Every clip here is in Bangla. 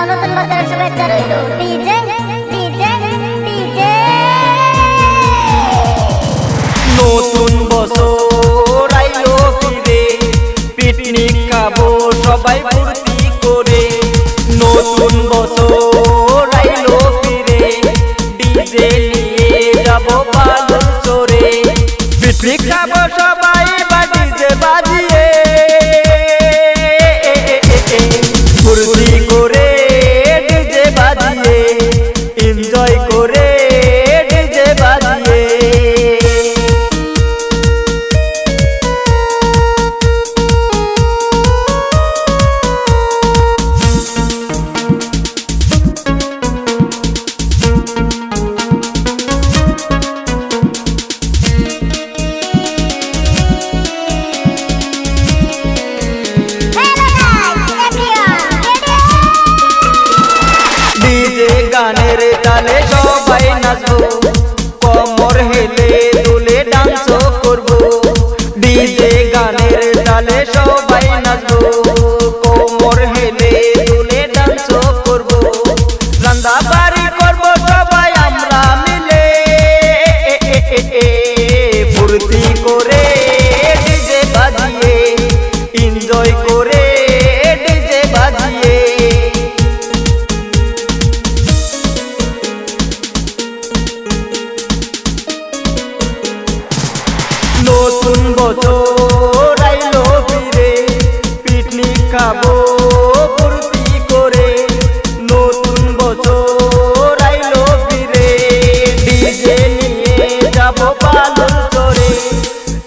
নতুন বছরের শুভেচ্ছা রইল। ডিজে ডিজে ডিজে নতুন বছর আইলো ফিরে, পিকনিক খাবো সবাই ফুর্তি করে। নতুন বছর আইলো ফিরে, ডিজে নিয়ে যাবো বালুর চরে। পিকনিক খাবো সবাই বা ডিজে বাজিয়ে, ফুর্তি করে ডিজে বাজিয়ে, এনজয় করে ডিজে বাজিয়ে। ডিজে গানের তালে সবাই নাচবো, কোমর হেলে দুলে ডান্স করবো। ডিজে গানের তালে সবাই নাচবো, কোমর হেলে দুলে ডান্স করবো। রান্না বাড়ি করবো সবাই আমরা মিলে, ফুর্তি করে ডিজে বাজিয়ে, এনজয় করে ডিজে বাজিয়ে। নতুন বছর আইলো ফিরে, পিকনিক খাবো ফুর্তি করে। নতুন বছর আইলো ফিরে, ডিজে নিয়ে যাবো বালুর চরে।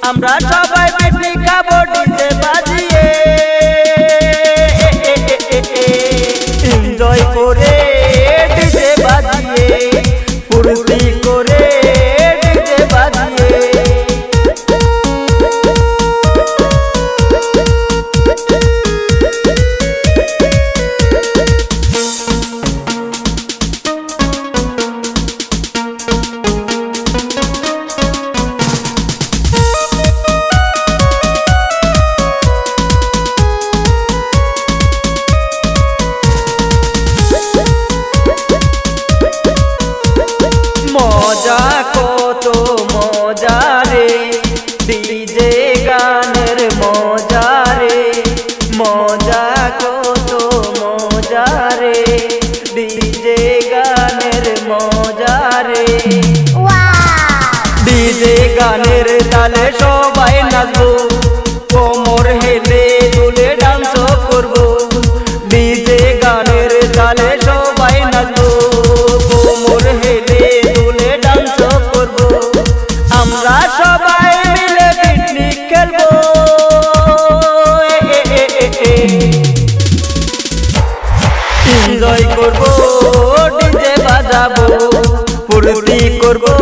আমরা সবাই পিকনিক খাবো ডিজে বাজিয়ে, এনজয় করে ডিজে বাজিয়ে, ফুর্তি করে ডিজে বাজিয়ে। মজা কত মজা রে, ডিজে গানের মজা রে। মজা কত মজা রে, ডিজে গানের মজা রে। ডিজে গানের তালে সবাই নাচবো, কোমর হেলে দুলে ডান্স করবো। ডিজে গানের তালে সবাই নাচবো, কোমর হেলে দুলে ডান্স করবো। আমরা সবাই মিলে পিকনিক খেলবো, এনজয় করবো ডিজে বাজাবো, ফুর্তি করবো